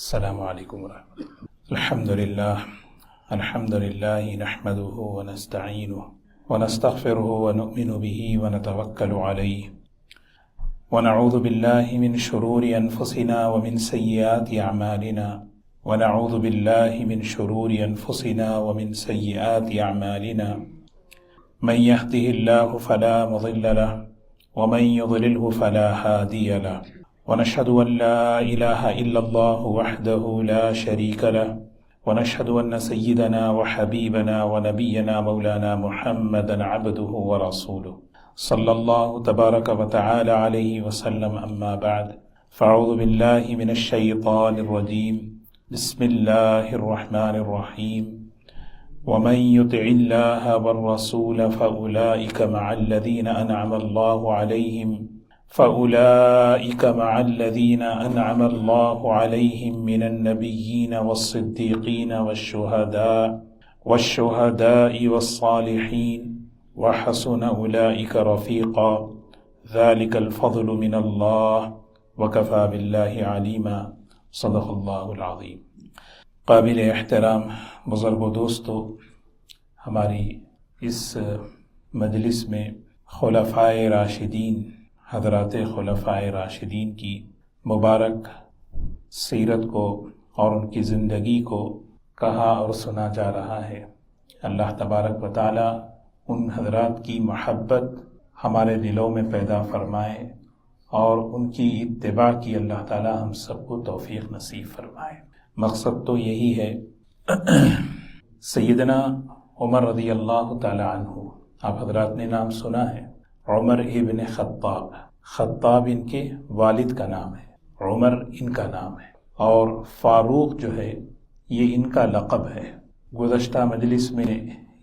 السلام علیکم ورحمۃ اللہ۔ الحمد للہ نحمده ونستعینه ونستغفره ونؤمن به ونتوکل علیہ ونعوذ باللہ من شرور انفسنا ومن سیئات اعمالنا ونعوذ باللہ من شرور انفسنا ومن سیئات اعمالنا من يهده الله فلا مضل له ومن يضلله فلا هادي له ونشهد أن لا إله إلا الله وحده لا شريك له ونشهد أن سيدنا وحبيبنا ونبينا مولانا محمدا عبده ورسوله صلى الله تبارك وتعالى عليه وسلم أما بعد فأعوذ بالله من الشيطان الرجيم بسم الله الرحمن الرحيم ومن يطع الله والرسول فأولئك مع الذين أنعم الله عليهم أنعم الله عليهم من النبيين والصديقين والشهداء والصالحين وحسن أولئك رفيقا ذلك الفضل من الله وكفى بالله عليما صدق الله العظيم۔ قابل احترام بزرگ و دوستو، ہماری اس مجلس میں خلفائے راشدین، حضرات خلفائے راشدین کی مبارک سیرت کو اور ان کی زندگی کو کہا اور سنا جا رہا ہے۔ اللہ تبارک و تعالی ان حضرات کی محبت ہمارے دلوں میں پیدا فرمائے اور ان کی اتباع کی اللہ تعالی ہم سب کو توفیق نصیب فرمائے۔ مقصد تو یہی ہے۔ سیدنا عمر رضی اللہ تعالی عنہ، آپ حضرات نے نام سنا ہے، عمر ابن خطاب۔ خطاب ان کے والد کا نام ہے، عمر ان کا نام ہے، اور فاروق جو ہے یہ ان کا لقب ہے۔ گزشتہ مجلس میں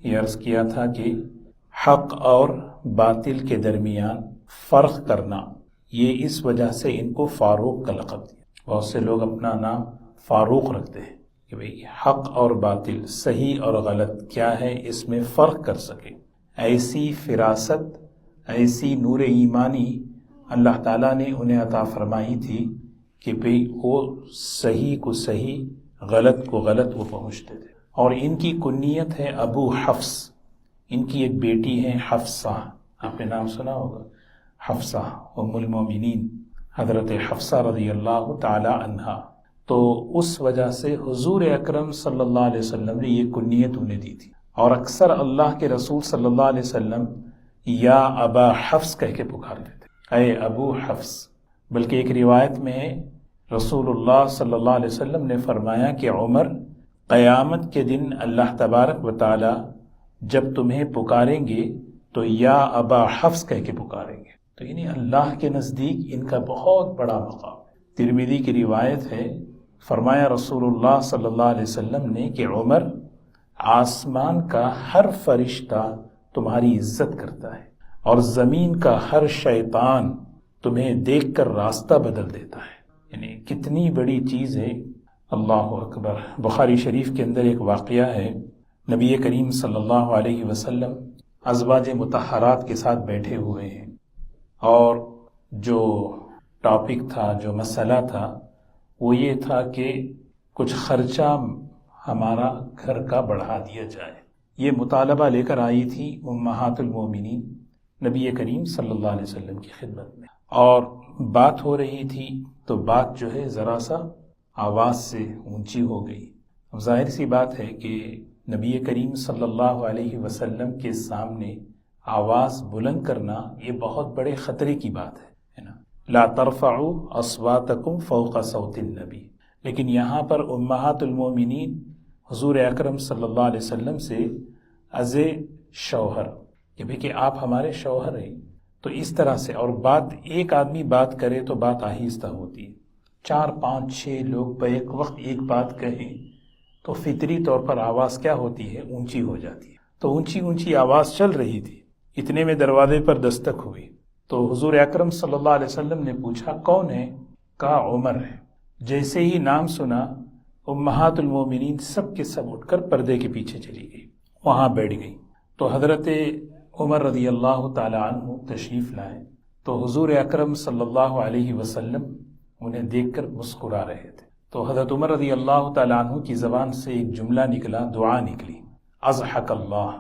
یہ عرض کیا تھا کہ حق اور باطل کے درمیان فرق کرنا، یہ اس وجہ سے ان کو فاروق کا لقب دیا۔ بہت سے لوگ اپنا نام فاروق رکھتے ہیں کہ بھئی حق اور باطل، صحیح اور غلط کیا ہے، اس میں فرق کر سکے۔ ایسی فراست، ایسی نور ایمانی اللہ تعالیٰ نے انہیں عطا فرمائی تھی کہ بھئی وہ صحیح کو صحیح، غلط کو غلط وہ پہنچتے تھے۔ اور ان کی کنیت ہے ابو حفص۔ ان کی ایک بیٹی ہے حفصہ، آپ نے نام سنا ہوگا، حفصہ ام المومنین، حضرت حفصہ رضی اللہ تعالی عنہا۔ تو اس وجہ سے حضور اکرم صلی اللہ علیہ وسلم نے یہ کنیت انہیں دی تھی، اور اکثر اللہ کے رسول صلی اللہ علیہ وسلم یا ابا حفص کہہ کے پکارتے تھے، اے ابو حفص۔ بلکہ ایک روایت میں ہے رسول اللہ صلی اللہ علیہ وسلم نے فرمایا کہ عمر، قیامت کے دن اللہ تبارک و تعالی جب تمہیں پکاریں گے تو یا ابا حفص کہہ کے پکاریں گے۔ تو یعنی اللہ کے نزدیک ان کا بہت بڑا مقام ہے۔ ترمذی کی روایت ہے، فرمایا رسول اللہ صلی اللہ علیہ وسلم نے کہ عمر، آسمان کا ہر فرشتہ تمہاری عزت کرتا ہے اور زمین کا ہر شیطان تمہیں دیکھ کر راستہ بدل دیتا ہے۔ یعنی کتنی بڑی چیز ہے، اللہ اکبر۔ بخاری شریف کے اندر ایک واقعہ ہے، نبی کریم صلی اللہ علیہ وسلم ازواج مطہرات کے ساتھ بیٹھے ہوئے ہیں، اور جو ٹاپک تھا، جو مسئلہ تھا، وہ یہ تھا کہ کچھ خرچہ ہمارا گھر کا بڑھا دیا جائے۔ یہ مطالبہ لے کر آئی تھی امہات المومنین نبی کریم صلی اللہ علیہ وسلم کی خدمت میں، اور بات ہو رہی تھی تو بات جو ہے ذرا سا آواز سے اونچی ہو گئی۔ اب ظاہر سی بات ہے کہ نبی کریم صلی اللہ علیہ وسلم کے سامنے آواز بلند کرنا یہ بہت بڑے خطرے کی بات ہے نا، لا ترفعوا اصواتکم فوق صوت النبی۔ لیکن یہاں پر امہات المومنین حضور اکرم صلی اللہ علیہ وسلم سے از شوہر کہ بھئی کہ آپ ہمارے شوہر ہیں، تو اس طرح سے، اور بات ایک آدمی بات کرے تو بات آہستہ ہوتی ہے، 4 5 6 لوگ بیک وقت ایک بات کہیں تو فطری طور پر آواز کیا ہوتی ہے، اونچی ہو جاتی ہے۔ تو اونچی اونچی آواز چل رہی تھی، اتنے میں دروازے پر دستک ہوئی، تو حضور اکرم صلی اللہ علیہ وسلم نے پوچھا کون ہے؟ کہا عمر ہے۔ جیسے ہی نام سنا، امہات المومنین سب کے سب اٹھ کر پردے کے پیچھے چلی گئی، وہاں بیٹھ گئی۔ تو حضرت عمر رضی اللہ تعالی عنہ تشریف لائے تو حضور اکرم صلی اللہ علیہ وسلم انہیں دیکھ کر مسکرا رہے تھے، تو حضرت عمر رضی اللہ تعالیٰ عنہ کی زبان سے ایک جملہ نکلا، دعا نکلی، اضحک اللہ،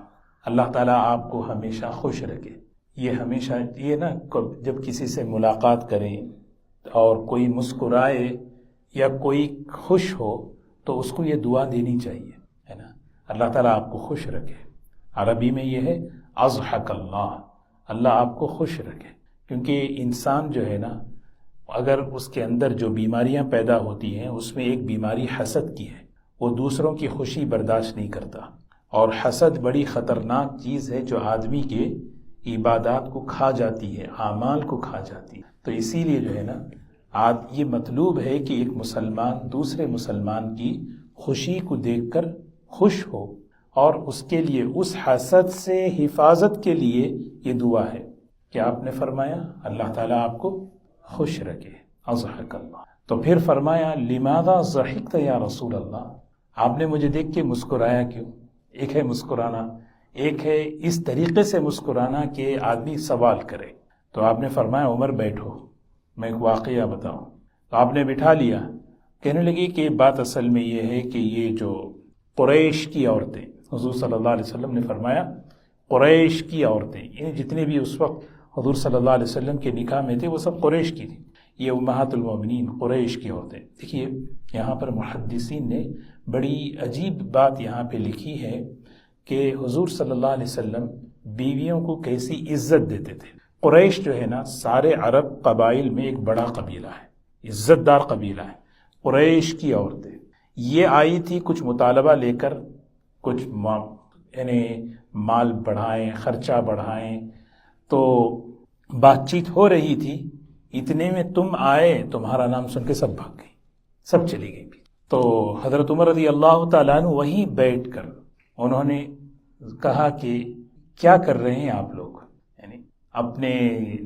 اللہ تعالیٰ آپ کو ہمیشہ خوش رکھے۔ یہ ہمیشہ یہ نا جب کسی سے ملاقات کریں اور کوئی مسکرائے یا کوئی خوش ہو تو اس کو یہ دعا دینی چاہیے، ہے نا، اللہ تعالیٰ آپ کو خوش رکھے۔ عربی میں یہ ہے اضحک اللہ، اللہ آپ کو خوش رکھے، کیونکہ انسان جو ہے نا اگر اس کے اندر جو بیماریاں پیدا ہوتی ہیں اس میں ایک بیماری حسد کی ہے، وہ دوسروں کی خوشی برداشت نہیں کرتا، اور حسد بڑی خطرناک چیز ہے جو آدمی کے عبادات کو کھا جاتی ہے، اعمال کو کھا جاتی ہے۔ تو اسی لیے جو ہے نا یہ مطلوب ہے کہ ایک مسلمان دوسرے مسلمان کی خوشی کو دیکھ کر خوش ہو، اور اس کے لیے اس حسد سے حفاظت کے لیے یہ دعا ہے کہ آپ نے فرمایا اللہ تعالیٰ آپ کو خوش رکھے، اضحک اللہ۔ تو پھر فرمایا لماذا ضحکت یا رسول اللہ، آپ نے مجھے دیکھ کے مسکرایا کیوں؟ ایک ہے مسکرانا، ایک ہے اس طریقے سے مسکرانا کہ آدمی سوال کرے۔ تو آپ نے فرمایا عمر بیٹھو، میں ایک واقعہ بتاؤں۔ تو آپ نے بٹھا لیا، کہنے لگی کہ بات اصل میں یہ ہے کہ یہ جو قریش کی عورتیں، حضور صلی اللہ علیہ وسلم نے فرمایا قریش کی عورتیں، یعنی جتنے بھی اس وقت حضور صلی اللہ علیہ وسلم کے نکاح میں تھے وہ سب قریش کی تھیں، یہ امہات المومنین قریش کی عورتیں۔ دیکھیے یہاں پر محدثین نے بڑی عجیب بات یہاں پہ لکھی ہے کہ حضور صلی اللہ علیہ وسلم بیویوں کو کیسی عزت دیتے تھے۔ قریش جو ہے نا سارے عرب قبائل میں ایک بڑا قبیلہ ہے، عزت دار قبیلہ ہے۔ قریش کی عورتیں یہ آئی تھی کچھ مطالبہ لے کر، کچھ یعنی مال بڑھائیں، خرچہ بڑھائیں، تو بات چیت ہو رہی تھی، اتنے میں تم آئے، تمہارا نام سن کے سب بھاگ گئی، سب چلی گئی۔ تو حضرت عمر رضی اللہ تعالیٰ عنہ وہیں بیٹھ کر انہوں نے کہا کہ کیا کر رہے ہیں آپ لوگ، یعنی اپنے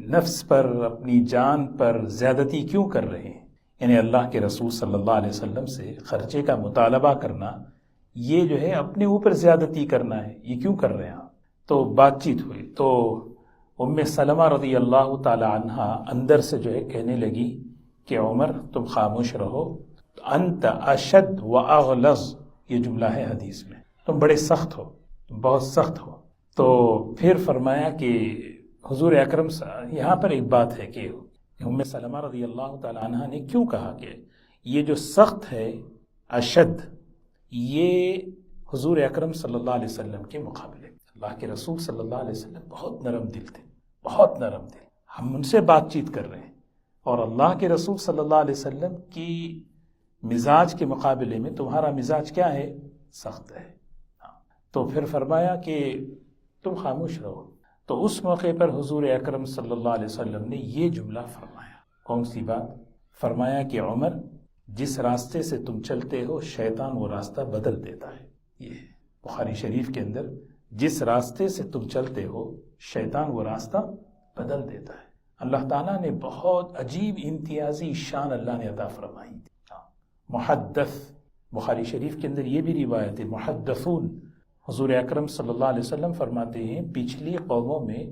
نفس پر اپنی جان پر زیادتی کیوں کر رہے ہیں؟ یعنی اللہ کے رسول صلی اللہ علیہ وسلم سے خرچے کا مطالبہ کرنا یہ جو ہے اپنے اوپر زیادتی کرنا ہے، یہ کیوں کر رہے ہیں آپ؟ تو بات چیت ہوئی تو ام سلمہ رضی اللہ تعالی عنہا اندر سے جو ہے کہنے لگی کہ عمر تم خاموش رہو، انت اشد و اغلظ، یہ جملہ ہے حدیث میں، تم بڑے سخت ہو، تم بہت سخت ہو۔ تو پھر فرمایا کہ حضور اکرم یہاں پر ایک بات ہے کہ ام سلمہ رضی اللہ تعالی عنہا نے کیوں کہا کہ یہ جو سخت ہے اشد، یہ حضور اکرم صلی اللہ علیہ وسلم کے مقابلے، اللہ کے رسول صلی اللہ علیہ وسلم بہت نرم دل تھے، بہت نرم دل، ہم ان سے بات چیت کر رہے ہیں، اور اللہ کے رسول صلی اللہ علیہ وسلم کی مزاج کے مقابلے میں تمہارا مزاج کیا ہے؟ سخت ہے۔ تو پھر فرمایا کہ تم خاموش رہو۔ تو اس موقع پر حضور اکرم صلی اللہ علیہ وسلم نے یہ جملہ فرمایا، کون سی بات؟ فرمایا کہ عمر جس راستے سے تم چلتے ہو شیطان وہ راستہ بدل دیتا ہے۔ یہ بخاری شریف کے اندر جس راستے سے تم چلتے ہو شیطان وہ راستہ بدل دیتا ہے۔ اللہ تعالیٰ نے بہت عجیب امتیازی شان اللہ نے عطا فرمائی تھی۔ محدث، بخاری شریف کے اندر یہ بھی روایت ہے، محدثون، حضور اکرم صلی اللہ علیہ وسلم فرماتے ہیں پچھلی قوموں میں،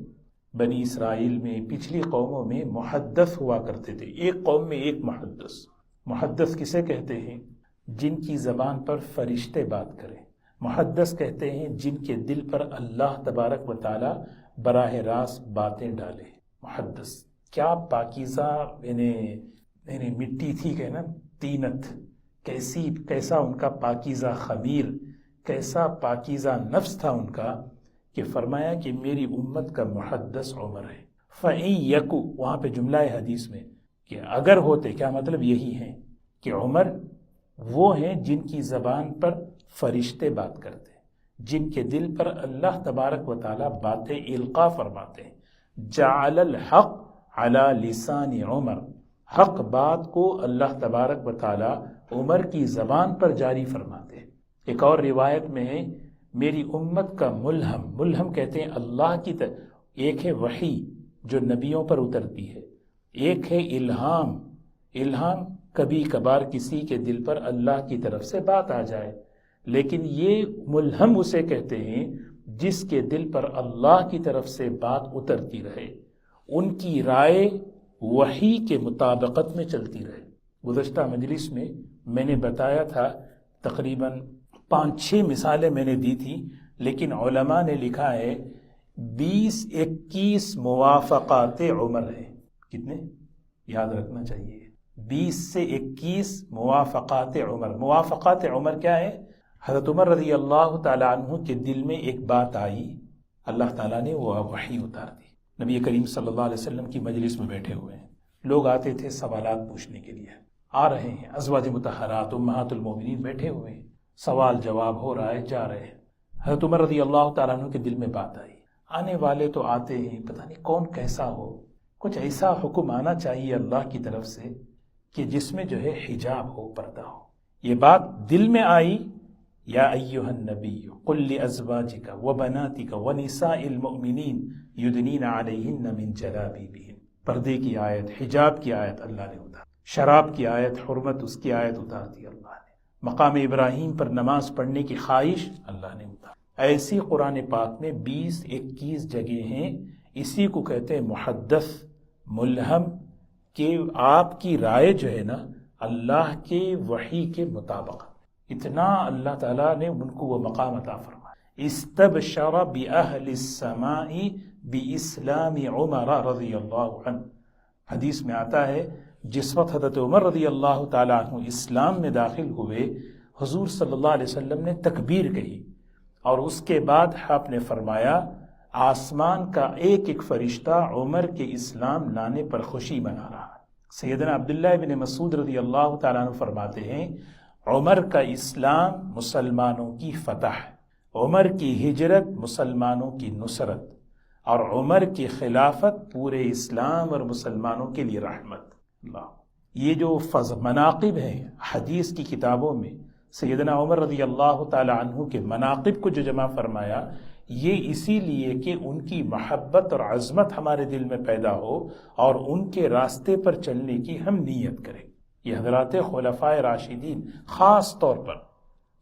بنی اسرائیل میں، پچھلی قوموں میں محدث ہوا کرتے تھے، ایک قوم میں ایک محدث۔ محدث کسے کہتے ہیں؟ جن کی زبان پر فرشتے بات کریں۔ محدث کہتے ہیں جن کے دل پر اللہ تبارک و تعالی براہ راست باتیں ڈالے۔ محدث کیا پاکیزہ یعنی مٹی تھی کہ نا، طینت، کیسا ان کا پاکیزہ خمیر، کیسا پاکیزہ نفس تھا ان کا، کہ فرمایا کہ میری امت کا محدث عمر ہے۔ فَإِن یکو، وہاں پہ جملہ حدیث میں کہ اگر ہوتے، کیا مطلب؟ یہی ہیں کہ عمر وہ ہیں جن کی زبان پر فرشتے بات کرتے ہیں، جن کے دل پر اللہ تبارک و تعالی باتیں القاء فرماتے ہیں۔ جعل الحق علی لسان عمر، حق بات کو اللہ تبارک و تعالی عمر کی زبان پر جاری فرماتے ہیں۔ ایک اور روایت میں ہے میری امت کا ملہم کہتے ہیں اللہ کی طرف، ایک ہے وحی جو نبیوں پر اترتی ہے، ایک ہے الہام کبھی کبھار کسی کے دل پر اللہ کی طرف سے بات آ جائے، لیکن یہ ملہم اسے کہتے ہیں جس کے دل پر اللہ کی طرف سے بات اترتی رہے، ان کی رائے وحی کے مطابقت میں چلتی رہے۔ گزشتہ مجلس میں نے بتایا تھا، تقریباً 5-6 مثالیں میں نے دی تھی، لیکن علماء نے لکھا ہے 20-21 موافقات عمر ہیں۔ کتنے؟ یاد رکھنا چاہیے، 20 سے 21 موافقات عمر۔ موافقات عمر کیا ہے؟ حضرت عمر رضی اللہ تعالیٰ عنہ کے دل میں ایک بات آئی، اللہ تعالیٰ نے وہ وحی اتار دی۔ نبی کریم صلی اللہ علیہ وسلم کی مجلس میں بیٹھے ہوئے ہیں، لوگ آتے تھے سوالات پوچھنے کے لیے، آ رہے ہیں، ازواج مطہرات امہات المومنین بیٹھے ہوئے ہیں، سوال جواب ہو رہا ہے، جا رہے ہیں۔ حضرت عمر رضی اللہ تعالیٰ عنہ کے دل میں بات آئی، آنے والے تو آتے ہیں، پتہ نہیں کون کیسا ہو، کچھ ایسا حکم آنا چاہیے اللہ کی طرف سے کہ جس میں جو ہے حجاب ہو، پردہ ہو۔ یہ بات دل میں آئی، یا ایھا النبی قل لازواجک وبناتک ونساء المؤمنین یدنین علیہن من جلابیبہن۔ پردے کی آیت، حجاب کی آیت اللہ نے اتار، شراب کی آیت، حرمت اس کی آیت اتار دی اللہ نے، مقام ابراہیم پر نماز پڑھنے کی خواہش اللہ نے اتار۔ ایسی قرآن پاک میں 20-21 جگہ ہیں۔ اسی کو کہتے ہیں محدث ملہم، کہ آپ کی رائے جو ہے نا اللہ کے وحی کے مطابق، اتنا اللہ تعالیٰ نے ان کو وہ مقام عطا فرمایا۔ استبشر بأہل السماء باسلام عمر رضی اللہ عنہ۔ حدیث میں آتا ہے جس وقت حضرت عمر رضی اللہ تعالیٰ عنہ اسلام میں داخل ہوئے، حضور صلی اللہ علیہ وسلم نے تکبیر کہی، اور اس کے بعد آپ نے فرمایا آسمان کا ایک ایک فرشتہ عمر کے اسلام لانے پر خوشی منا رہا ہے۔ سیدنا عبداللہ بن مسعود رضی اللہ تعالیٰ عنہ فرماتے ہیں عمر کا اسلام مسلمانوں کی فتح، عمر کی ہجرت مسلمانوں کی نصرت، اور عمر کی خلافت پورے اسلام اور مسلمانوں کے لیے رحمت۔ اللہ، یہ جو مناقب ہیں حدیث کی کتابوں میں، سیدنا عمر رضی اللہ تعالی عنہ کے مناقب کو جو جمع فرمایا، یہ اسی لیے کہ ان کی محبت اور عظمت ہمارے دل میں پیدا ہو اور ان کے راستے پر چلنے کی ہم نیت کریں۔ یہ حضرات خلفائے راشدین، خاص طور پر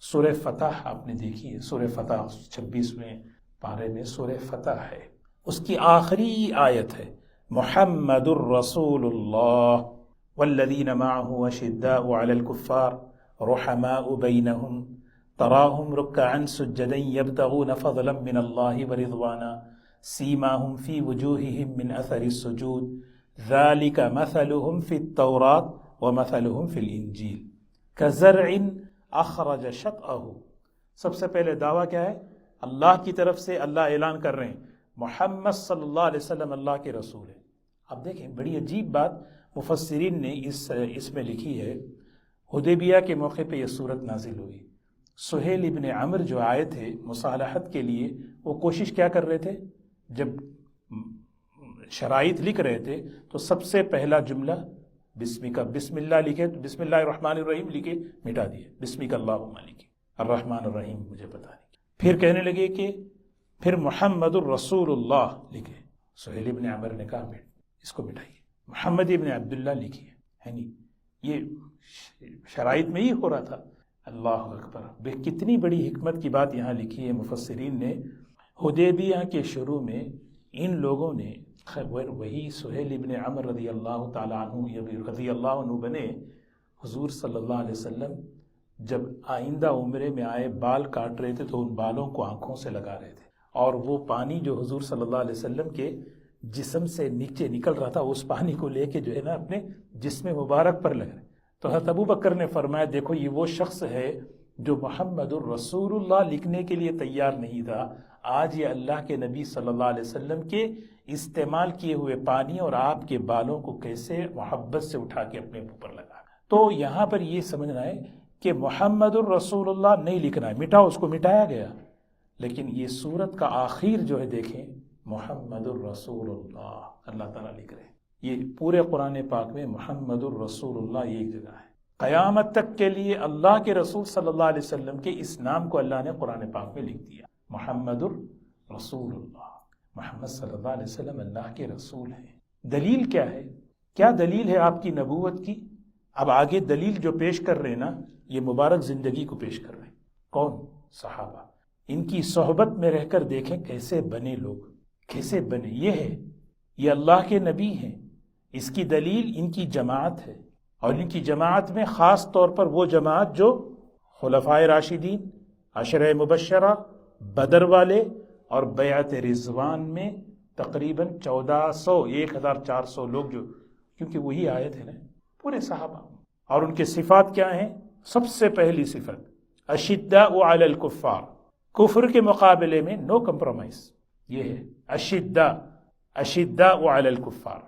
سورہ فتح آپ نے دیکھی ہے، سورہ فتح 26ویں پارے میں سورہ فتح ہے، اس کی آخری آیت ہے محمد الرسول اللہ والذین معه اشداء علی الکفار رحماء بینہم تراہم رکعا سجدا یبتغون فضلا من اللہ ورضوانا سیماہم فی وجوہہم من اثر السجود ذالک مثلہم فی التوراۃ ومثلہم فی الانجیل کزرع اخرج شطأہ۔ سب سے پہلے دعویٰ کیا ہے؟ اللہ کی طرف سے اللہ اعلان کر رہے ہیں محمد صلی اللہ علیہ وسلم اللہ کے رسول ہیں۔ اب دیکھیں بڑی عجیب بات مفسرین نے اس میں لکھی ہے، حدیبیہ کے موقع پہ یہ صورت نازل ہوئی، سہیل ابن عمر جو آئے تھے مصالحت کے لیے، وہ کوشش کیا کر رہے تھے؟ جب شرائط لکھ رہے تھے تو سب سے پہلا جملہ بسم اللہ لکھے، بسم اللہ الرحمن الرحیم لکھے، مٹا دیے، بسمک اللہم لکھے، الرحمن الرحیم مجھے پتا نہیں۔ پھر کہنے لگے کہ پھر محمد الرسول اللہ لکھے، سہیل ابن عمر نے کہا اس کو مٹائیے، محمد ابن عبداللہ لکھیے، ہے نہیں، یہ شرائط میں ہی ہو رہا تھا۔ اللہ اکبر، کتنی بڑی حکمت کی بات یہاں لکھی ہے مفسرین نے۔ حدیبیہ کے شروع میں ان لوگوں نے، وہی سہیل ابن عمر رضی اللہ تعالیٰ عنہ رضی اللہ عنہ بنے، حضور صلی اللہ علیہ وسلم جب آئندہ عمرے میں آئے، بال کاٹ رہے تھے تو ان بالوں کو آنکھوں سے لگا رہے تھے، اور وہ پانی جو حضور صلی اللہ علیہ وسلم کے جسم سے نیچے نکل رہا تھا، اس پانی کو لے کے جو ہے نا اپنے جسم مبارک پر لگ رہے۔ تو حضرت ابو بکر نے فرمایا دیکھو یہ وہ شخص ہے جو محمد الرسول اللہ لکھنے کے لیے تیار نہیں تھا، آج یہ اللہ کے نبی صلی اللہ علیہ وسلم کے استعمال کیے ہوئے پانی اور آپ کے بالوں کو کیسے محبت سے اٹھا کے اپنے منہ پر لگا۔ تو یہاں پر یہ سمجھنا ہے کہ محمد الرسول اللہ نہیں لکھنا ہے، مٹاؤ، اس کو مٹایا گیا، لیکن یہ سورت کا آخر جو ہے دیکھیں محمد الرسول اللہ، اللہ تعالیٰ لکھ رہے ہیں۔ یہ پورے قرآن پاک میں محمد الرسول اللہ یہ ایک جگہ ہے۔ قیامت تک کے لیے اللہ کے رسول صلی اللہ علیہ وسلم کے اس نام کو اللہ نے قرآن پاک میں لکھ دیا، محمد الرسول اللہ، محمد صلی اللہ علیہ وسلم اللہ کے رسول ہیں۔ دلیل کیا ہے؟ کیا دلیل ہے آپ کی نبوت کی؟ اب آگے دلیل جو پیش کر رہے ہیں نا، یہ مبارک زندگی کو پیش کر رہے ہیں۔ کون؟ صحابہ۔ ان کی صحبت میں رہ کر دیکھیں کیسے بنے لوگ، کیسے بنے۔ یہ ہے، یہ اللہ کے نبی ہیں، اس کی دلیل ان کی جماعت ہے، اور ان کی جماعت میں خاص طور پر وہ جماعت جو خلفائے راشدین، عشرہ مبشرہ، بدر والے اور بیعت رضوان میں تقریباً 1400 لوگ، جو کیونکہ وہی آیت ہے نا پورے صحابہ. اور ان کے صفات کیا ہیں؟ سب سے پہلی صفت اشداء علی الکفار، کفر کے مقابلے میں نو کمپرومائز. یہ ہے اشداء علی الکفار،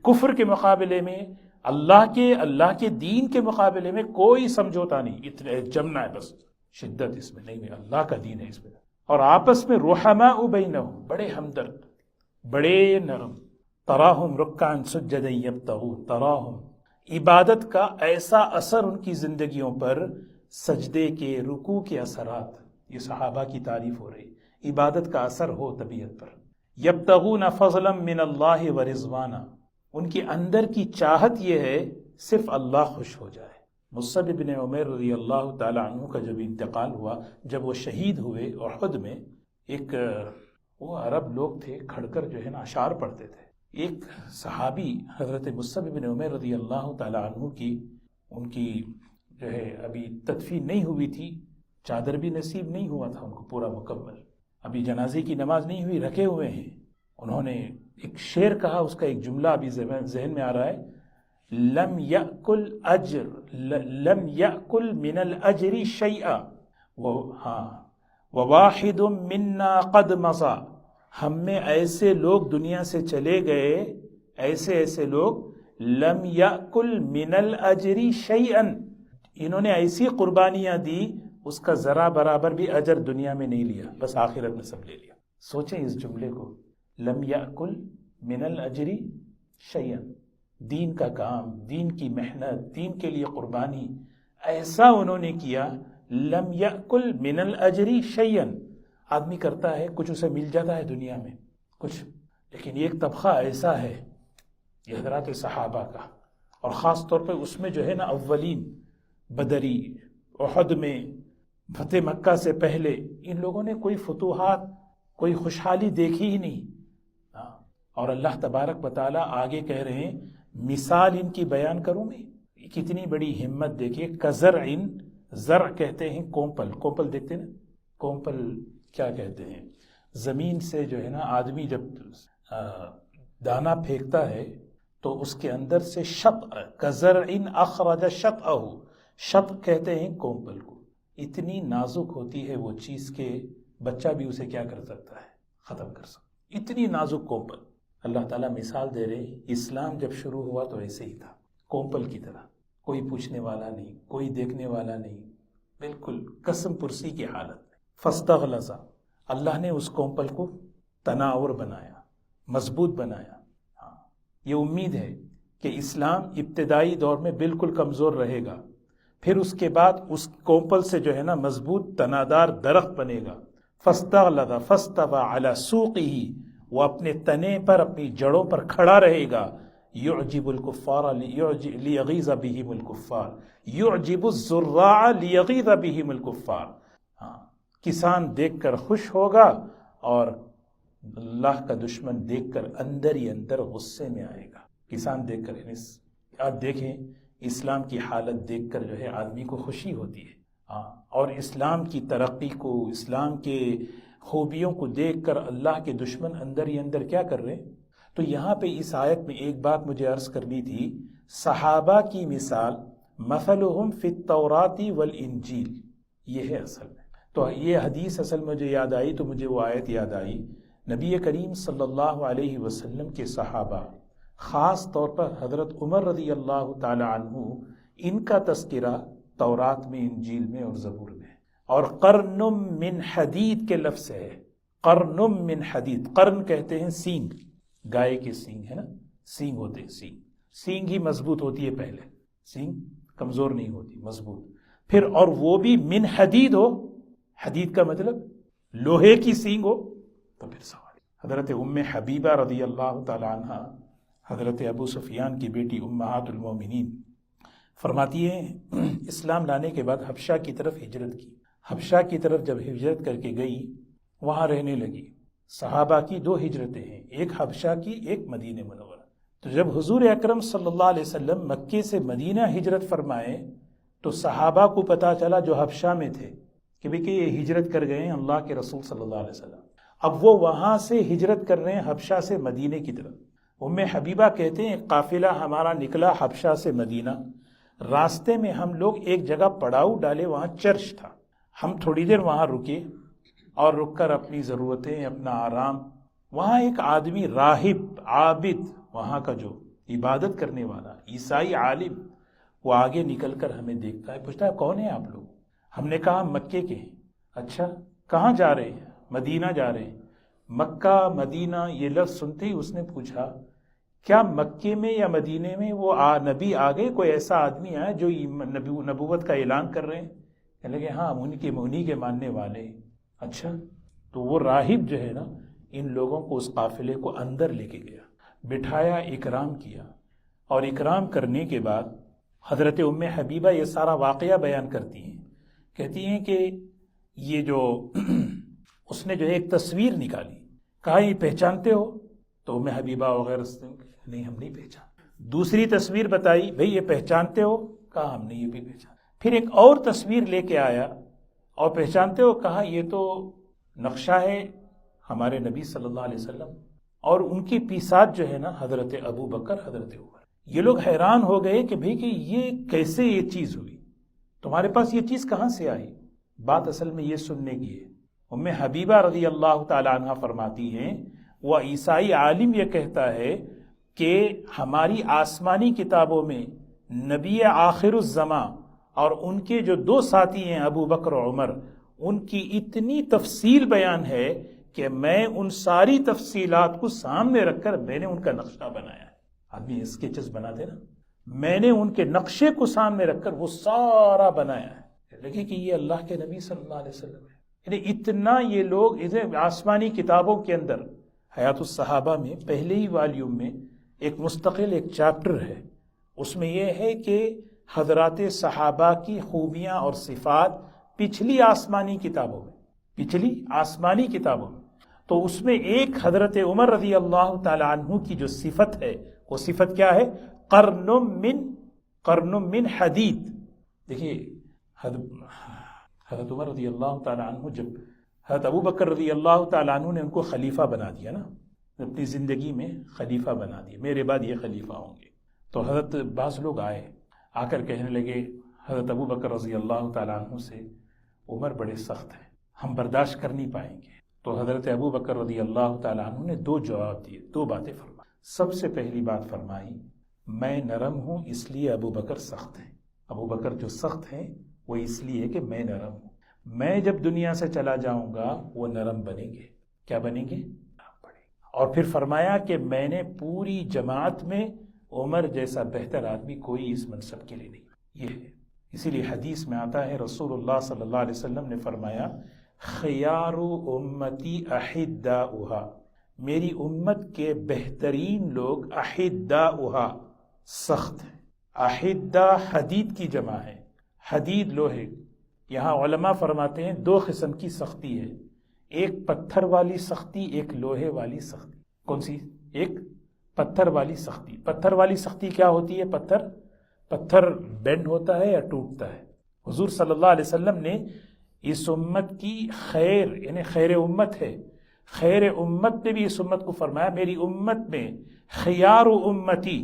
کفر کے مقابلے میں، اللہ کے دین کے مقابلے میں کوئی سمجھوتا نہیں، اتنے جمنا ہے بس، شدت اس میں نہیں ہے، اللہ کا دین ہے اس میں. اور آپس میں رحماء بینہم، بڑے ہمدرد، بڑے نرم. تراہم رکعا سجدا یبتغون، تراہم عبادت کا ایسا اثر ان کی زندگیوں پر، سجدے کے، رکوع کے اثرات. یہ صحابہ کی تعریف ہو رہی، عبادت کا اثر ہو طبیعت پر. یبتغون فضلا من اللہ ورضوانا، ان کے اندر کی چاہت یہ ہے صرف اللہ خوش ہو جائے. مصعب بن عمیر رضی اللہ تعالی عنہ کا جب انتقال ہوا، جب وہ شہید ہوئے احد میں، ایک وہ عرب لوگ تھے کھڑ کر جو ہے نا اشعار پڑھتے تھے. ایک صحابی حضرت مصعب بن عمیر رضی اللہ تعالی عنہ کی، ان کی جو ہے ابھی تدفین نہیں ہوئی تھی، چادر بھی نصیب نہیں ہوا تھا ان کو پورا مکمل، ابھی جنازے کی نماز نہیں ہوئی، رکھے ہوئے ہیں. انہوں نے ایک شعر کہا، اس کا ایک جملہ ابھی ذہن میں آ رہا ہے، لم یأکل من الاجر شیئا وواحد منا قد مضى، ہم میں ایسے لوگ دنیا سے چلے گئے، ایسے لوگ، لم یأکل من الاجر شیئا، انہوں نے ایسی قربانیاں دی اس کا ذرا برابر بھی اجر دنیا میں نہیں لیا، بس آخرت میں سب لے لیا. سوچیں اس جملے کو، لم یأکل من الاجر شیئا، دین کا کام، دین کی محنت، دین کے لیے قربانی، ایسا انہوں نے کیا. لم یأکل من الاجر شیئا، آدمی کرتا ہے کچھ اسے مل جاتا ہے دنیا میں کچھ، لیکن ایک طبقہ ایسا ہے یہ حضرات صحابہ کا، اور خاص طور پہ اس میں جو ہے نا اولین، بدری، احد میں، فتح مکہ سے پہلے، ان لوگوں نے کوئی فتوحات، کوئی خوشحالی دیکھی ہی نہیں. اور اللہ تبارک و تعالیٰ آگے کہہ رہے ہیں، مثال ان کی بیان کروں میں، کتنی بڑی ہمت دیکھیے. کزرع، زرع کہتے ہیں کومپل دیکھتے ہیں نا، کومپل کیا کہتے ہیں، زمین سے جو ہے نا آدمی جب دانا پھینکتا ہے تو اس کے اندر سے شطء، کزرع اخرج شطأہ، شطء کہتے ہیں کومپل کو. اتنی نازک ہوتی ہے وہ چیز کہ بچہ بھی اسے کیا کر سکتا ہے، ختم کر سکتا. اتنی نازک کومپل. اللہ تعالیٰ مثال دے رہے ہیں، اسلام جب شروع ہوا تو ایسے ہی تھا، کومپل کی طرح، کوئی پوچھنے والا نہیں، کوئی دیکھنے والا نہیں، بالکل قسم پرسی کی حالت میں. فاستغلظ، اللہ نے اس کومپل کو تناور بنایا، مضبوط بنایا. ہاں، یہ امید ہے کہ اسلام ابتدائی دور میں بالکل کمزور رہے گا، پھر اس کے بعد اس کومپل سے جو ہے نا مضبوط تنادار درخت بنے گا. فاستغلظ فاستوى على سوقه، وہ اپنے تنے پر، اپنی جڑوں پر کھڑا رہے گا. يعجب الكفار ليغيظ بهم الكفار، يعجب الزراع ليغيظ بهم الكفار. ہاں، کسان دیکھ کر خوش ہوگا اور اللہ کا دشمن دیکھ کر اندر ہی اندر غصے میں آئے گا. کسان دیکھ کر، آپ دیکھیں اسلام کی حالت دیکھ کر جو ہے آدمی کو خوشی ہوتی ہے. اور اسلام کی ترقی کو، اسلام کے خوبیوں کو دیکھ کر اللہ کے دشمن اندر ہی اندر کیا کر رہے ہیں. تو یہاں پہ اس آیت میں ایک بات مجھے عرض کرنی تھی، صحابہ کی مثال مثلہم فی التوراۃ والانجیل، یہ ہے اصل میں. تو یہ حدیث اصل میں مجھے یاد آئی تو مجھے وہ آیت یاد آئی. نبی کریم صلی اللہ علیہ وسلم کے صحابہ، خاص طور پر حضرت عمر رضی اللہ تعالی عنہ، ان کا تذکرہ تورات میں، انجیل میں اور زبور میں. اور قرن من حدید کے لفظ ہے، قرن من حدید. قرن کہتے ہیں سینگ، گائے کے سینگ ہے نا، سینگ ہوتے ہیں، سینگ ہی مضبوط ہوتی ہے پہلے، سینگ کمزور نہیں ہوتی، مضبوط. پھر اور وہ بھی من حدید ہو، حدید کا مطلب لوہے کی سینگ ہو، تو پھر سوال. حضرت ام حبیبہ رضی اللہ تعالی عنہ، حضرت ابو سفیان کی بیٹی امہات المومنین، فرماتی ہیں اسلام لانے کے بعد حبشہ کی طرف ہجرت کی. حبشہ کی طرف جب ہجرت کر کے گئی، وہاں رہنے لگی. صحابہ کی دو ہجرتیں ہیں، ایک حبشہ کی، ایک مدینہ منورہ. تو جب حضور اکرم صلی اللہ علیہ وسلم مکے سے مدینہ ہجرت فرمائے تو صحابہ کو پتہ چلا جو حبشہ میں تھے کہ بھئی کہ یہ ہجرت کر گئے ہیں اللہ کے رسول صلی اللہ علیہ وسلم، اب وہ وہاں سے ہجرت کر رہے ہیں حبشہ سے مدینے کی طرف۔ ام حبیبہ کہتے ہیں قافلہ ہمارا نکلا حبشہ سے مدینہ، راستے میں ہم لوگ ایک جگہ پڑاؤ ڈالے، وہاں چرچ تھا، ہم تھوڑی دیر وہاں رکے اور رک کر اپنی ضرورتیں، اپنا آرام، وہاں ایک آدمی راہب عابد، وہاں کا جو عبادت کرنے والا عیسائی عالم، وہ آگے نکل کر ہمیں دیکھتا ہے، پوچھتا ہے کون ہے آپ لوگ؟ ہم نے کہا مکے کے ہیں۔ اچھا کہاں جا رہے ہیں؟ مدینہ جا رہے ہیں۔ مکہ مدینہ یہ لفظ سنتے ہی اس نے پوچھا کیا مکے میں یا مدینے میں وہ نبی آ گئے، کوئی ایسا آدمی آیا جو نبوت کا اعلان کر رہے ہیں؟ کہنے لگے ہاں انہی کے ماننے والے ہیں۔ اچھا، تو وہ راہب جو ہے نا ان لوگوں کو اس قافلے کو اندر لے کے گیا، بٹھایا، اکرام کیا، اور اکرام کرنے کے بعد حضرت ام حبیبہ یہ سارا واقعہ بیان کرتی ہیں، کہتی ہیں کہ یہ جو اس نے جو ایک تصویر نکالی، کہا یہ پہچانتے ہو؟ تو ام حبیبہ وغیرہ نہیں ہم نہیں پہچان۔ دوسری تصویر بتائی، بھئی یہ پہچانتے ہو؟ کہا ہم نے یہ بھی پہچان۔ پھر ایک اور تصویر لے کے آیا اور پہچانتے ہو؟ کہا یہ تو نقشہ ہے ہمارے نبی صلی اللہ علیہ وسلم اور ان کی پیسات جو ہے نا حضرت ابو بکر، حضرت عمر۔ یہ لوگ حیران ہو گئے کہ بھئی کہ یہ کیسے یہ چیز ہوئی، تمہارے پاس یہ چیز کہاں سے آئی؟ بات اصل میں یہ سننے کی ہے۔ ام حبیبہ رضی اللہ تعالی عنہ فرماتی ہیں وہ عیسائی عالم یہ کہتا ہے کہ ہماری آسمانی کتابوں میں نبی آخر الزماں اور ان کے جو دو ساتھی ہیں ابو بکر و عمر، ان کی اتنی تفصیل بیان ہے کہ میں ان ساری تفصیلات کو سامنے رکھ کر میں نے ان کا نقشہ بنایا ہے۔ آدمی اسکیچز بناتے نا، میں نے ان کے نقشے کو سامنے رکھ کر وہ سارا بنایا ہے، لگے کہ یہ اللہ کے نبی صلی اللہ علیہ وسلم ہے۔ یعنی اتنا یہ لوگ آسمانی کتابوں کے اندر، حیات الصحابہ میں پہلے ہی والیوم میں ایک مستقل ایک چیپٹر ہے، اس میں یہ ہے کہ حضرات صحابہ کی خوبیاں اور صفات پچھلی آسمانی کتابوں میں، تو اس میں ایک حضرت عمر رضی اللہ تعالی عنہ کی جو صفت ہے، وہ صفت کیا ہے؟ قرن من حدید۔ دیکھیے حضرت عمر رضی اللہ تعالی عنہ، جب حضرت ابو بکر رضی اللہ تعالی عنہ نے ان کو خلیفہ بنا دیا نا، اپنی زندگی میں خلیفہ بنا دیا، میرے بعد یہ خلیفہ ہوں گے، تو حضرت بعض لوگ آ کر کہنے لگے حضرت ابو بکر رضی اللہ تعالی عنہ سے، عمر بڑے سخت ہیں، ہم برداشت کر نہیں پائیں گے۔ تو حضرت ابو بکر رضی اللہ تعالی عنہ نے دو جواب دیے، دو باتیں فرمائی۔ سب سے پہلی بات فرمائی، میں نرم ہوں اس لیے ابو بکر سخت ہیں، ابو بکر جو سخت ہیں وہ اس لیے کہ میں نرم ہوں، میں جب دنیا سے چلا جاؤں گا وہ نرم بنیں گے۔ کیا بنیں گے؟ اور پھر فرمایا کہ میں نے پوری جماعت میں عمر جیسا بہتر آدمی کوئی اس منصب کے لیے نہیں۔ یہ ہے، اسی لیے حدیث میں آتا ہے رسول اللہ صلی اللہ علیہ وسلم نے فرمایا خیار امتی احداؤہا، میری امت کے بہترین لوگ احداؤہا سخت ہیں۔ احدہ حدید کی جمع ہے، حدید لوہے۔ یہاں علماء فرماتے ہیں دو قسم کی سختی ہے، ایک پتھر والی سختی، ایک لوہے والی سختی۔ کون سی؟ ایک پتھر والی سختی۔ پتھر والی سختی کیا ہوتی ہے؟ پتھر بینڈ ہوتا ہے یا ٹوٹتا ہے۔ حضور صلی اللہ علیہ وسلم نے اس امت کی خیر، یعنی خیر امت ہے، خیر امت نے بھی اس امت کو فرمایا میری امت میں خیار امتی،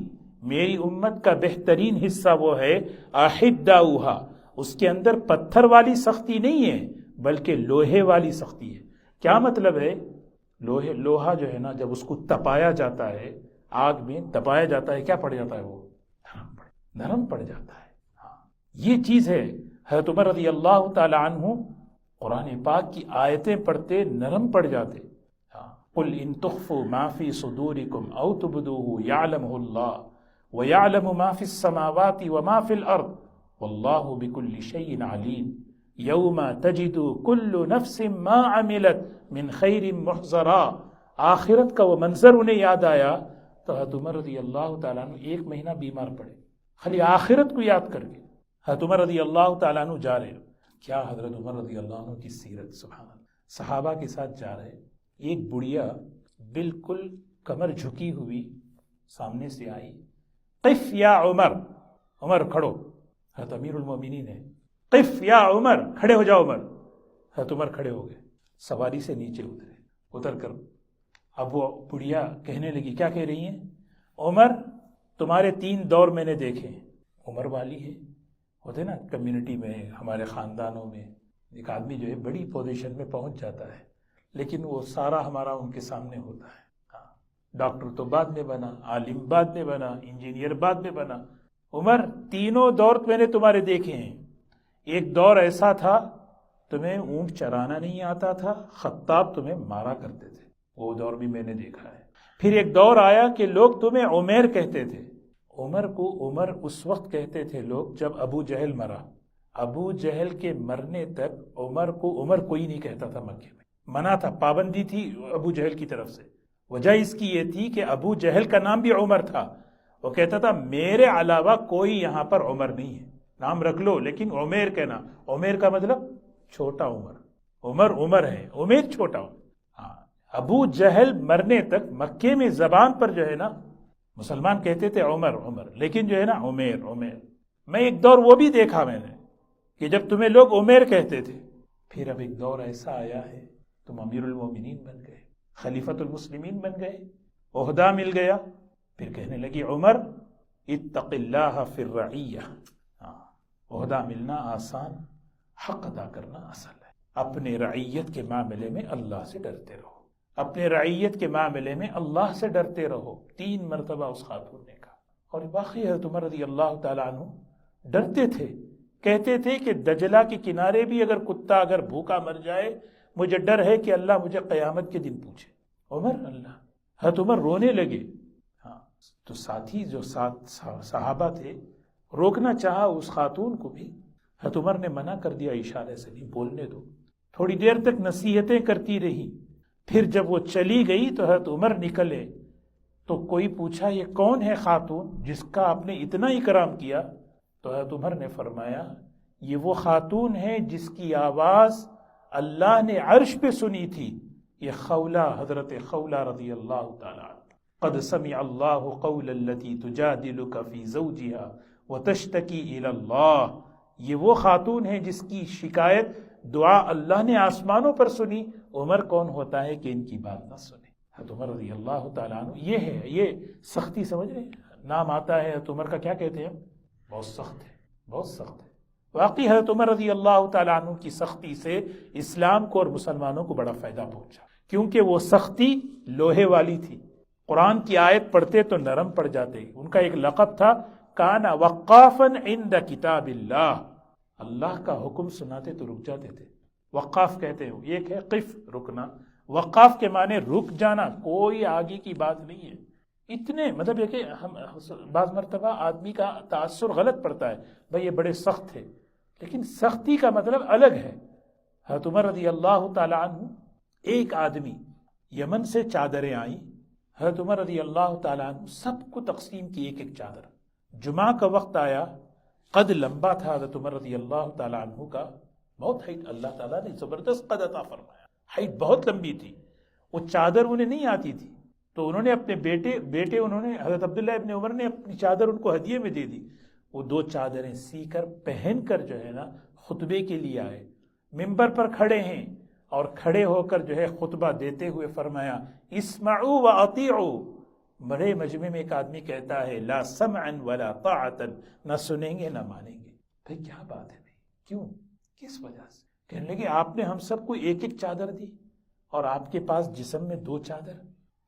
میری امت کا بہترین حصہ وہ ہے احداؤہا، اس کے اندر پتھر والی سختی نہیں ہے بلکہ لوہے والی سختی ہے۔ کیا مطلب ہے؟ لوہا جو ہے نا جب اس کو تپایا جاتا ہے، آگ میں تپایا جاتا ہے، کیا پڑ جاتا ہے؟ وہ نرم پڑ جاتا ہے۔ یہ چیز ہے۔ حضرت عمر رضی اللہ تعالی عنہ قرآن پاک کی آیتیں پڑھتے نرم پڑ جاتے۔ قل ان تخفوا ما فی صدورکم او تبدوه یعلمہ اللہ ویعلم ما فی السماوات وما فی الارض واللہ بکل شیء علیم یوم تجد کل نفس ما عملت من خیر محضرا۔ آخرت کا وہ منظر انہیں یاد آیا تو حضرت عمر رضی اللہ تعالیٰ عنہ ایک مہینہ بیمار پڑے، خالی آخرت کو یاد کر کے۔ حضرت عمر رضی اللہ تعالیٰ عنہ جا رہے، کیا حضرت عمر رضی اللہ عنہ کی سیرت، سبحان اللہ، صحابہ کے ساتھ جا رہے، ایک بڑھیا بالکل کمر جھکی ہوئی سامنے سے آئی، قف یا عمر، عمر کھڑو، حضرت امیر المومنین ہے، قف یا عمر، کھڑے ہو جاؤ عمر۔ حضرت عمر کھڑے ہو گئے، سواری سے نیچے اترے، اتر کر اب وہ بڑھیا کہنے لگی، کیا کہہ رہی ہیں؟ عمر تمہارے 3 دور میں نے دیکھے، عمر والی ہے، ہوتے نا کمیونٹی میں، ہمارے خاندانوں میں ایک آدمی جو ہے بڑی پوزیشن میں پہنچ جاتا ہے، لیکن وہ سارا ہمارا ان کے سامنے ہوتا ہے۔ ڈاکٹر تو بعد میں بنا، عالم بعد میں بنا، انجینئر بعد میں بنا۔ عمر 3 دور میں نے تمہارے دیکھے ہیں۔ ایک دور ایسا تھا تمہیں اونٹ چرانا نہیں آتا تھا، خطاب تمہیں مارا کرتے تھے، وہ دور بھی میں نے دیکھا ہے۔ پھر ایک دور آیا کہ لوگ تمہیں عمیر کہتے تھے، عمر کو عمر اس وقت کہتے تھے لوگ جب ابو جہل مرا۔ ابو جہل کے مرنے تک عمر کو عمر کوئی نہیں کہتا تھا، مکے میں منع تھا، پابندی تھی ابو جہل کی طرف سے۔ وجہ اس کی یہ تھی کہ ابو جہل کا نام بھی عمر تھا، وہ کہتا تھا میرے علاوہ کوئی یہاں پر عمر نہیں ہے، نام رکھ لو لیکن عمیر کہنا۔ عمیر کا مطلب چھوٹا عمر، عمر عمر ہے، عمیر چھوٹا عمر۔ ہاں، ابو جہل مرنے تک مکے میں زبان پر جو ہے نا مسلمان کہتے تھے عمر عمر، لیکن جو ہے نا عمیر عمیر۔ میں ایک دور وہ بھی دیکھا میں نے کہ جب تمہیں لوگ عمیر کہتے تھے، پھر اب ایک دور ایسا آیا ہے تم امیر المومنین بن گئے، خلیفۃ المسلمین بن گئے، عہدہ مل گیا، پھر کہنے لگی عمر اتق اللہ فی الرعیہ۔ عہدہ ملنا آسان، حق ادا کرنا آسان ہے۔ اپنے رعیت کے معاملے میں اللہ سے ڈرتے رہو، اپنے رعیت کے معاملے میں اللہ سے ڈرتے رہو۔ 3 مرتبہ اس خاتون نے کہا، اور باقی حضرت عمر رضی اللہ تعالیٰ عنہ ڈرتے تھے، کہتے تھے کہ دجلہ کے کنارے بھی اگر کتا اگر بھوکا مر جائے، مجھے ڈر ہے کہ اللہ مجھے قیامت کے دن پوچھے۔ عمر اللہ، حضرت عمر رونے لگے۔ ہاں، تو ساتھی جو صحابہ تھے، روکنا چاہا اس خاتون کو بھی، حضرت عمر نے منع کر دیا اشارے سے، نہیں بولنے دو۔ تھوڑی دیر تک نصیحتیں کرتی رہی، پھر جب وہ چلی گئی تو حضرت عمر نکلے تو کوئی پوچھا یہ کون ہے خاتون جس کا آپ نے اتنا اکرام کیا؟ تو حضرت عمر نے فرمایا یہ وہ خاتون ہے جس کی آواز اللہ نے عرش پہ سنی تھی، یہ خولہ، حضرت خولہ رضی اللہ تعالی عنہ۔ قد سمع اللہ قول التي تجادلك في زوجها وتشتكي الى اللہ، یہ وہ خاتون ہے جس کی شکایت دعا اللہ نے آسمانوں پر سنی۔ عمر کون ہوتا ہے کہ ان کی بات نہ سنے؟ حضرت عمر رضی اللہ تعالیٰ عنہ، یہ ہے، یہ سختی سمجھ رہے ہیں؟ نام آتا ہے حضرت عمر کا، کیا کہتے ہیں؟ بہت سخت ہے، بہت سخت ہے۔ واقعی حضرت عمر رضی اللہ تعالیٰ عنہ کی سختی سے اسلام کو اور مسلمانوں کو بڑا فائدہ پہنچا، کیونکہ وہ سختی لوہے والی تھی۔ قرآن کی آیت پڑھتے تو نرم پڑ جاتے۔ ان کا ایک لقب تھا کان وقافا عند کتاب اللہ، اللہ کا حکم سناتے تو رک جاتے تھے۔ وقاف کہتے ہیں، ایک ہے قف، رکنا، وقاف کے معنی رک جانا، کوئی آگے کی بات نہیں ہے۔ اتنے مطلب یہ کہ ہم بعض مرتبہ آدمی کا تاثر غلط پڑتا ہے، بھئی یہ بڑے سخت تھے، لیکن سختی کا مطلب الگ ہے۔ حضرت عمر رضی اللہ تعالیٰ عنہ، ایک آدمی یمن سے چادریں آئیں، حضرت عمر رضی اللہ تعالیٰ عنہ سب کو تقسیم کی ایک ایک چادر۔ جمعہ کا وقت آیا، قد لمبا تھا حضرت عمر رضی اللہ تعالیٰ عنہ کا، بہت ہائٹ، اللہ تعالیٰ نے زبردست قد عطا فرمایا، ہائٹ بہت لمبی تھی۔ وہ چادر انہیں نہیں آتی تھی، تو انہوں نے اپنے بیٹے انہوں نے حضرت عبداللہ ابن عمر نے اپنی چادر ان کو ہدیے میں دے دی۔ وہ 2 چادریں سی کر پہن کر جو ہے نا خطبے کے لیے آئے، ممبر پر کھڑے ہیں، اور کھڑے ہو کر جو ہے خطبہ دیتے ہوئے فرمایا اسمعوا واطیعوا۔ بڑے مجمع میں ایک آدمی کہتا ہے لا سمعا ولا طاعتا، نہ سنیں گے نہ مانیں گے۔ پھر کیا بات ہے بھائی، کیوں، کس وجہ سے؟ کہنے لگے آپ نے ہم سب کو ایک ایک چادر دی اور آپ کے پاس جسم میں 2 چادر۔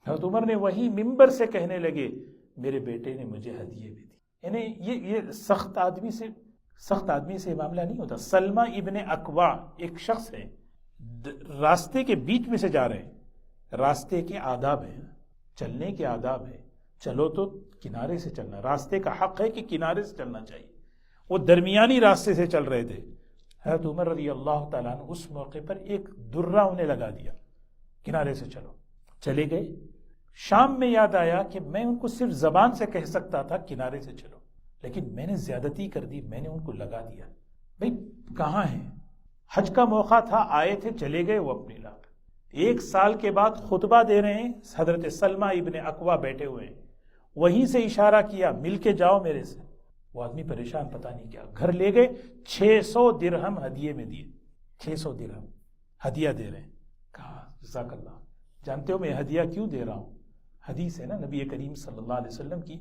حضرت عمر نے وہی ممبر سے کہنے لگے میرے بیٹے نے مجھے ہدیے بھی دی۔ یعنی یہ سخت آدمی سے معاملہ نہیں ہوتا۔ سلمہ ابن اکوا ایک شخص ہے، راستے کے بیچ میں سے جا رہے ہیں، راستے کے آداب ہیں، چلنے کے آداب ہیں، چلو تو کنارے سے چلنا، راستے کا حق ہے کہ کنارے سے چلنا چاہیے۔ وہ درمیانی راستے سے چل رہے تھے۔ حضرت عمر رضی اللہ تعالیٰ عنہ اس موقع پر ایک درہ انہیں لگا دیا، کنارے سے چلو، چلے گئے۔ شام میں یاد آیا کہ میں ان کو صرف زبان سے کہہ سکتا تھا کنارے سے چلو، لیکن میں نے زیادتی کر دی، میں نے ان کو لگا دیا۔ بھئی کہاں ہیں؟ حج کا موقع تھا، آئے تھے، چلے گئے وہ اپنے علاقے۔ 1 سال کے بعد خطبہ دے رہے ہیں، حضرت سلمہ ابن اکوا بیٹھے ہوئے ہیں، وہیں سے اشارہ کیا مل کے جاؤ میرے سے. وہ آدمی پریشان، پتہ نہیں کیا، گھر لے گئے، 600 درہم ہدیے میں دیے. 600 درہم ہدیہ دے رہے ہیں. کہا جزاک اللہ. جانتے ہو میں ہدیہ کیوں دے رہا ہوں؟ حدیث ہے نا نبی کریم صلی اللہ علیہ وسلم کی،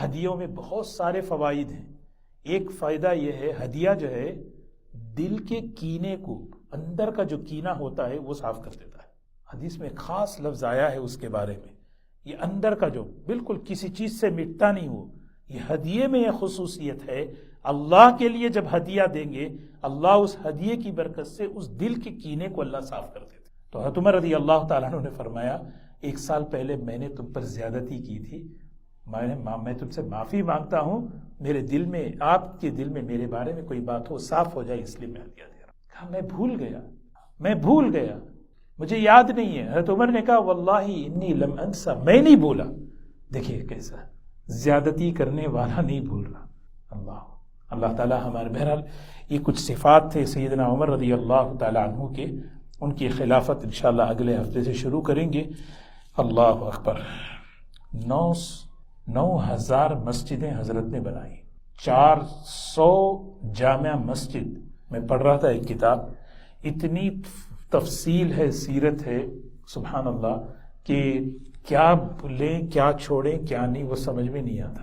ہدیوں میں بہت سارے فوائد ہیں. ایک فائدہ یہ ہے، ہدیہ جو ہے دل کے کینے کو، اندر کا جو کینہ ہوتا ہے وہ صاف کر دیتا ہے. حدیث میں خاص لفظ آیا ہے اس کے بارے میں، یہ اندر کا جو بالکل کسی چیز سے مٹتا نہیں ہو، یہ ہدیے میں یہ خصوصیت ہے. اللہ کے لیے جب ہدیہ دیں گے، اللہ اس ہدیے کی برکت سے اس دل کے کینے کو اللہ صاف کر دیتے. تو حضرت عمر رضی اللہ تعالیٰ عنہ نے فرمایا 1 سال پہلے میں نے تم پر زیادتی کی تھی، میں تم سے معافی مانگتا ہوں، میرے دل میں، آپ کے دل میں میرے بارے میں کوئی بات ہو صاف ہو جائے، اس لیے میں ہدیہ دے رہا ہوں. کہا میں بھول گیا، مجھے یاد نہیں ہے. حضرت عمر نے کہا واللہ انی لم انسا، میں نہیں بھولا. دیکھیے کیسا زیادتی کرنے والا نہیں بھول رہا. اللہ تعالیٰ ہمارے، بہرحال یہ کچھ صفات تھے سیدنا عمر رضی اللہ تعالیٰ عنہ کے. ان کی خلافت انشاءاللہ اگلے ہفتے سے شروع کریں گے. اللہ اکبر. 9,000 مسجدیں حضرت نے بنائی، 400 جامع مسجد. میں پڑھ رہا تھا ایک کتاب، اتنی تفصیل ہے، سیرت ہے، سبحان اللہ، کہ کیا لیں کیا چھوڑیں کیا نہیں وہ سمجھ میں نہیں آتا.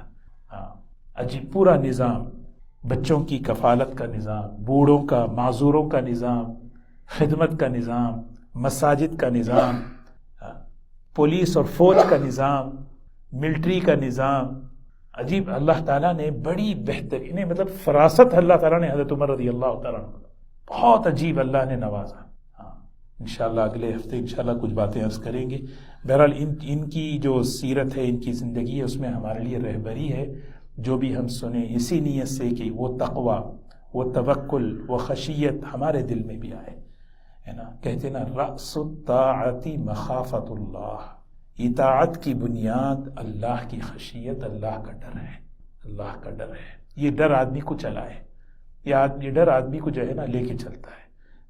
عجیب پورا نظام، بچوں کی کفالت کا نظام، بوڑھوں کا، معذوروں کا نظام، خدمت کا نظام، مساجد کا نظام، پولیس اور فوج کا نظام، ملٹری کا نظام. عجیب اللہ تعالیٰ نے بڑی بہترین، مطلب فراست اللہ تعالیٰ نے حضرت عمر رضی اللہ تعالیٰ عنہ بہت عجیب اللہ نے نوازا. انشاءاللہ اگلے ہفتے انشاءاللہ کچھ باتیں عرض کریں گے. بہرحال ان کی جو سیرت ہے، ان کی زندگی ہے، اس میں ہمارے لیے رہبری ہے. جو بھی ہم سنیں اسی نیت سے کہ وہ تقوی، وہ توکل، وہ خشیت ہمارے دل میں بھی آئے، ہے نا. کہتے نا رأس الطاعت مخافت اللہ، اطاعت کی بنیاد اللہ کی خشیت، اللہ کا ڈر ہے. اللہ کا ڈر ہے، یہ ڈر آدمی کو چلائے، یہ ڈر آدمی کو جو ہے نا لے کے چلتا ہے،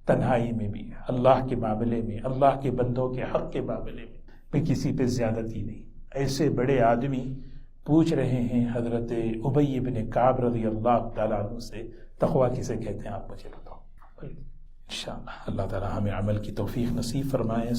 تنہائی میں بھی، اللہ کے معاملے میں، اللہ کے بندوں کے حق کے معاملے میں کسی پہ زیادتی نہیں. ایسے بڑے آدمی پوچھ رہے ہیں حضرت ابی بن کعب رضی اللہ تعالیٰ عنہ سے، تقویٰ کسے کہتے ہیں آپ مجھے بتاؤ. انشاءاللہ اللہ تعالیٰ ہمیں عمل کی توفیق نصیب فرمائے.